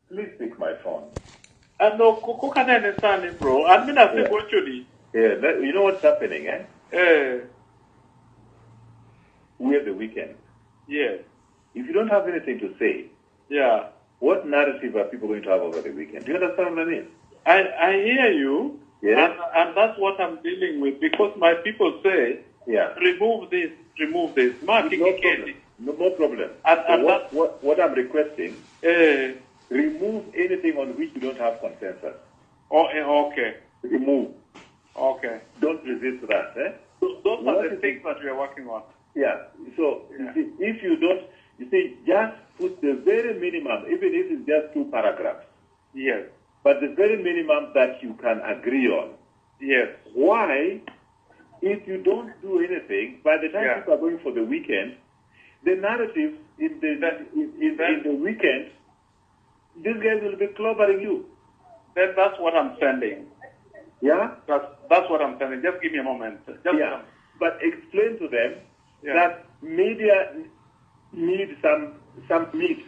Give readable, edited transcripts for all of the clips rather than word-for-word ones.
Please pick my phone. And no, who can understand it, bro? I mean, I think what you Yeah, you know what's happening, eh? We're the weekend. Yes. If you don't have anything to say, yeah, what narrative are people going to have over the weekend? Do you understand what I mean? I hear you. Yeah. And that's what I'm dealing with because my people say, remove this. No problem. And what I'm requesting, remove anything on which you don't have consensus. Okay. Remove. Okay. Don't resist that. Those are the things that we are working on. Yeah. So, you see, if you don't, just put the very minimum, even if it's just 2 paragraphs. Yes. But the very minimum that you can agree on. Yes. Why? If you don't do anything, by the time people are going for the weekend, the narrative in the weekend, these guys will be clobbering you. That's what I'm sending. Yeah? That's what I'm sending. Just give me a moment. But explain to them that media need some meat.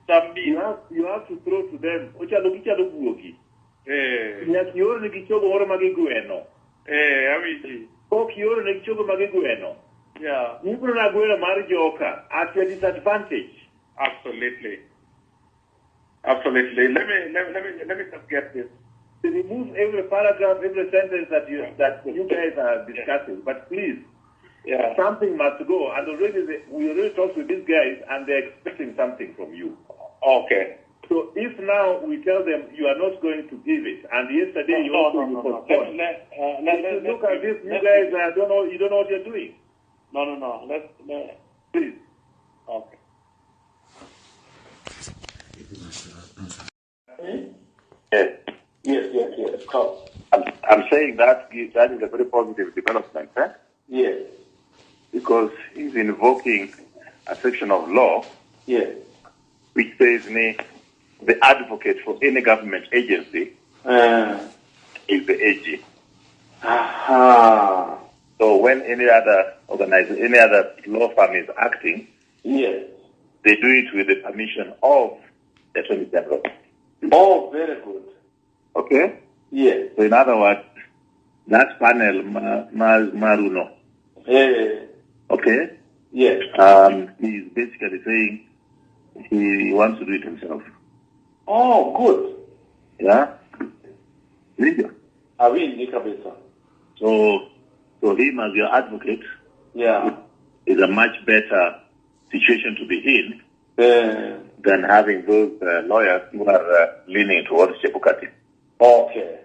Some meat. You have to throw to them. Yeah. People are going to marry Joka at a disadvantage. Absolutely. Let me just get this. To remove every paragraph, every sentence that you guys are discussing, but please, something must go. And we already talked to these guys, and they're expecting something from you. Okay. So if now we tell them you are not going to give it, and yesterday you postponed, look at this, you guys don't know what you're doing. No. Please. Okay. Yes. Come. I'm saying that is a very positive development, Yes. Because he's invoking a section of law, which says the advocate for any government agency is the AG. Aha. So when any other any other law firm is acting, they do it with the permission of the Attorney General. Oh, very good. Okay? Yes. So in other words, that panel, Maruno. Okay? Yes. He's basically saying he wants to do it himself. Oh, good. Yeah? Video. So him as your advocate is a much better situation to be in than having those lawyers who are leaning towards Chebukati. Okay.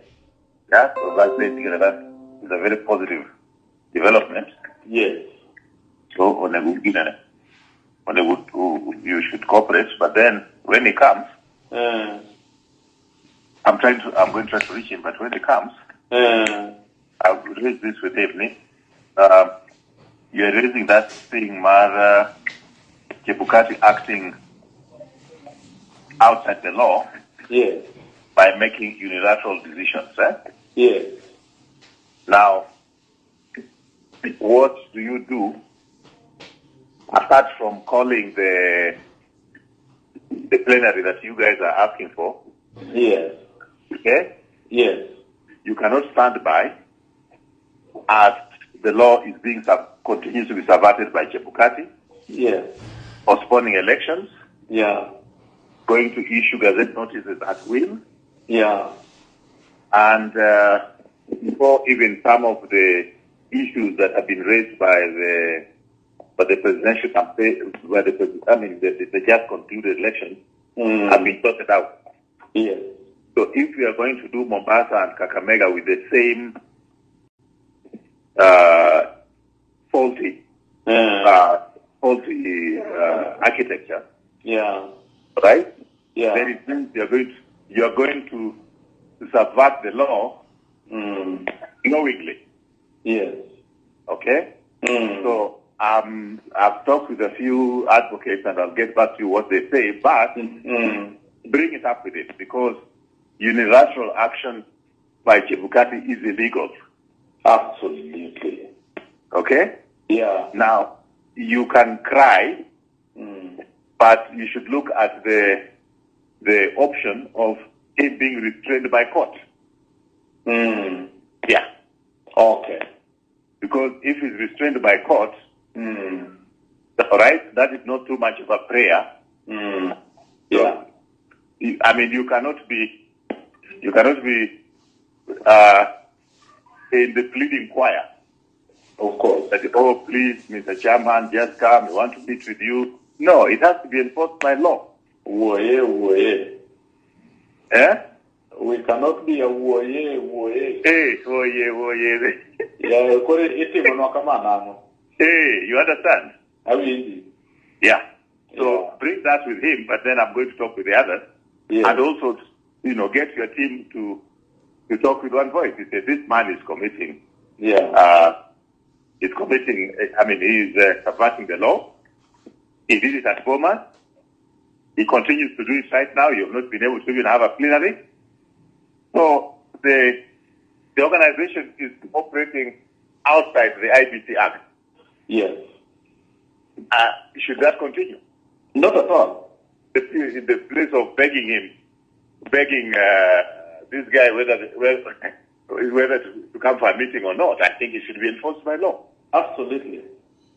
Yeah, so that's basically that is a very positive development. Yes. So you should cooperate, but then when he comes, I'm going to try to reach him, but when he comes, I'll raise this with him. You're raising that thing, Mara Chebukati acting outside the law by making unilateral decisions. Yes. Now, what do you do apart from calling the plenary that you guys are asking for? Yes. Okay? Yes. You cannot stand by as the law is being continues to be subverted by Chebukati. Yes. Postponing elections. Yeah. Going to issue gazette notices at will. Yeah. And before even some of the issues that have been raised by the presidential campaign, the just concluded election, have been sorted out. Yes. So if we are going to do Mombasa and Kakamega with the same faulty architecture, right? Yeah. Then it means you are going to subvert the law knowingly. Yes. Okay? So I've talked with a few advocates and I'll get back to you what they say, but bring it up with it because unilateral action by Chebukati is illegal. Absolutely. Okay? Yeah. Now, you can cry, but you should look at the the option of him being restrained by court. Yeah. Okay. Because if he's restrained by court, all right, that is not too much of a prayer. Yeah. I mean, you cannot be in the pleading choir. Of course. That, oh, please, Mr. Chairman, just come. We want to meet with you. No, it has to be enforced by law. Eh? We cannot be a woye. Hey, oye. Yeah, kore iti mono kama nano. Hey, you understand? I mean, Yeah. So bring that with him, but then I'm going to talk with the others. Yeah. And also, get your team to talk with one voice. He said, this man is committing. Yeah. He's committing, he's subverting the law. He did it at Boma. He continues to do it right now. You have not been able to even have a plenary. So the organization is operating outside the IBC Act. Yes. Should that continue? Not at all. In the place of begging this guy whether to come for a meeting or not, I think it should be enforced by law. Absolutely.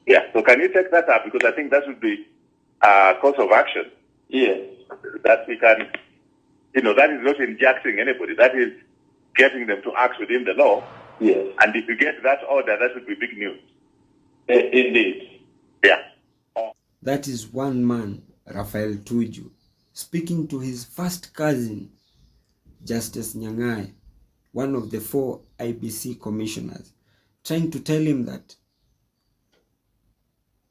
Yeah. So can you take that up? Because I think that should be a course of action. Yes. That we can, that is not injecting anybody. That is getting them to act within the law. Yes. And if you get that order, that would be big news. Indeed. Yeah. That is one man, Rafael Tuju, speaking to his first cousin, Justice Nyangai, one of the 4 IBC commissioners, trying to tell him that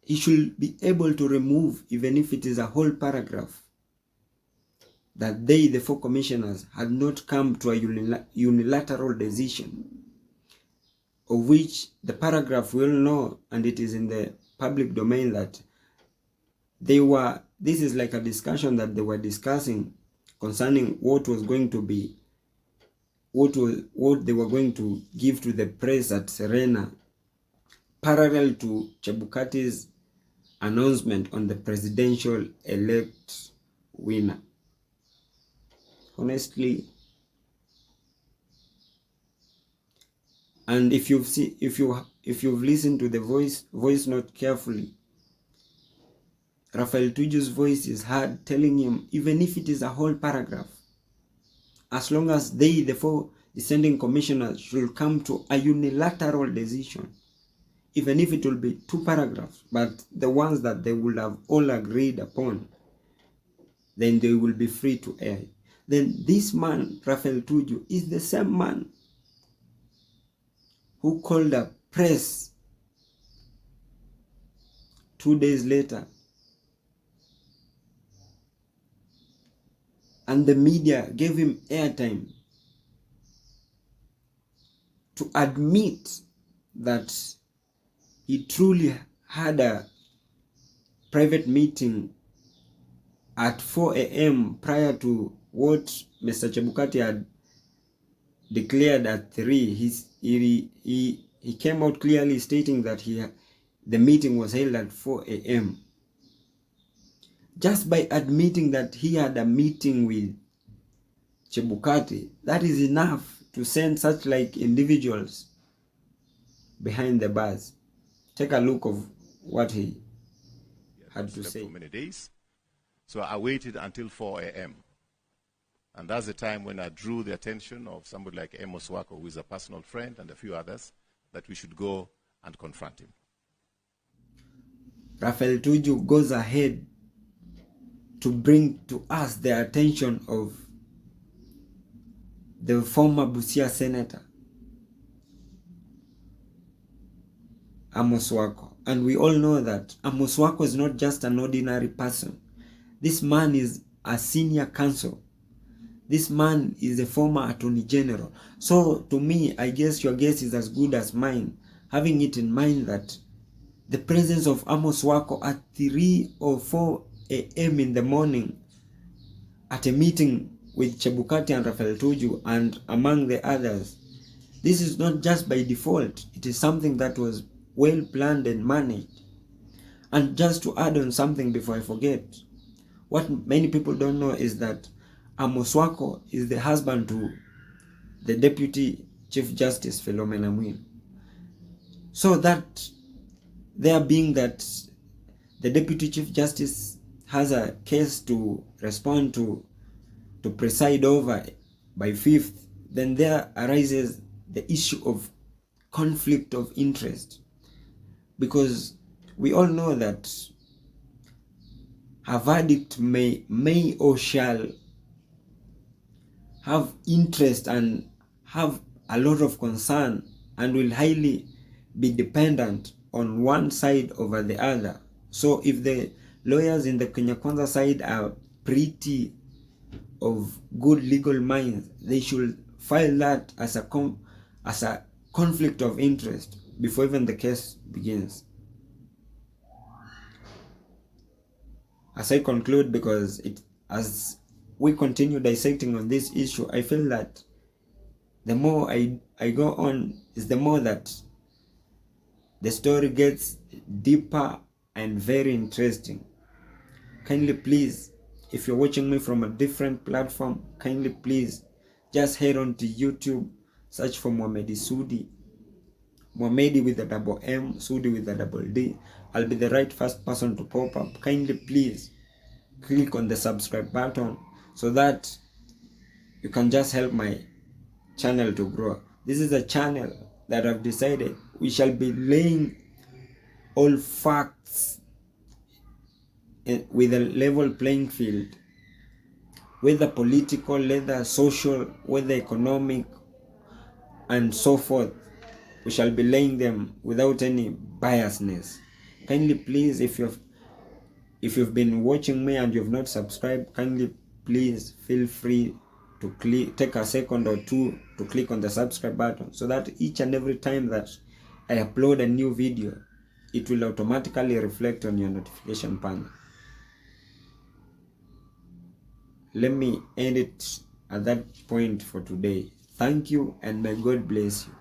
he should be able to remove, even if it is a whole paragraph, that they, the 4 commissioners, had not come to a unilateral decision, of which the paragraph will know, and it is in the public domain, that this is like a discussion that they were discussing concerning what was going to be, what they were going to give to the press at Serena, parallel to Chebukati's announcement on the presidential elect winner. Honestly, and if you've listened to the voice note carefully, Rafael Tuju's voice is heard telling him, even if it is a whole paragraph, as long as they, the 4 descending commissioners, should come to a unilateral decision, even if it will be 2 paragraphs, but the ones that they will have all agreed upon, then they will be free to air. Then this man, Rafael Tuju, is the same man who called a press 2 days later, and the media gave him airtime to admit that he truly had a private meeting at 4 a.m. prior to what Mr. Chebukati had declared at 3. He came out clearly stating that the meeting was held at 4 a.m. Just by admitting that he had a meeting with Chebukati, that is enough to send such like individuals behind the bars. Take a look of what he had to say. For many days. So I waited until 4 a.m. And that's the time when I drew the attention of somebody like Amos Wako, who is a personal friend, and a few others, that we should go and confront him. Rafael Tuju goes ahead to bring to us the attention of the former Busia senator, Amos Wako. And we all know that Amos Wako is not just an ordinary person. This man is a senior counsel. This man is a former attorney general. So to me, I guess your guess is as good as mine, having it in mind that the presence of Amos Wako at 3 or 4 a.m. in the morning at a meeting with Chebukati and Rafael Tuju and among the others, this is not just by default. It is something that was well planned and managed. And just to add on something before I forget, what many people don't know is that Amos Wako is the husband to the Deputy Chief Justice Philomena Mwilu. So that there being that the Deputy Chief Justice has a case to respond to preside over by 5th, then there arises the issue of conflict of interest, because we all know that a verdict may or shall have interest and have a lot of concern and will highly be dependent on one side over the other. So if the lawyers in the Kenya Kwanza side are pretty of good legal minds, they should file that as a conflict of interest before even the case begins. As I conclude, because as we continue dissecting on this issue, I feel that the more I go on, is the more that the story gets deeper and very interesting. Kindly please, if you're watching me from a different platform, kindly please just head on to YouTube, search for Mohamedi Sudi, Mohamedi with a double M, Sudi with a double D. I'll be the right first person to pop up. Kindly please click on the subscribe button so that you can just help my channel to grow. This is a channel that I've decided we shall be laying all facts with a level playing field, whether political, whether social, whether economic, and so forth. We shall be laying them without any biasness. Kindly please, if you've been watching me and you've not subscribed, kindly please feel free to take a second or two to click on the subscribe button, so that each and every time that I upload a new video, it will automatically reflect on your notification panel. Let me end it at that point for today. Thank you, and may God bless you.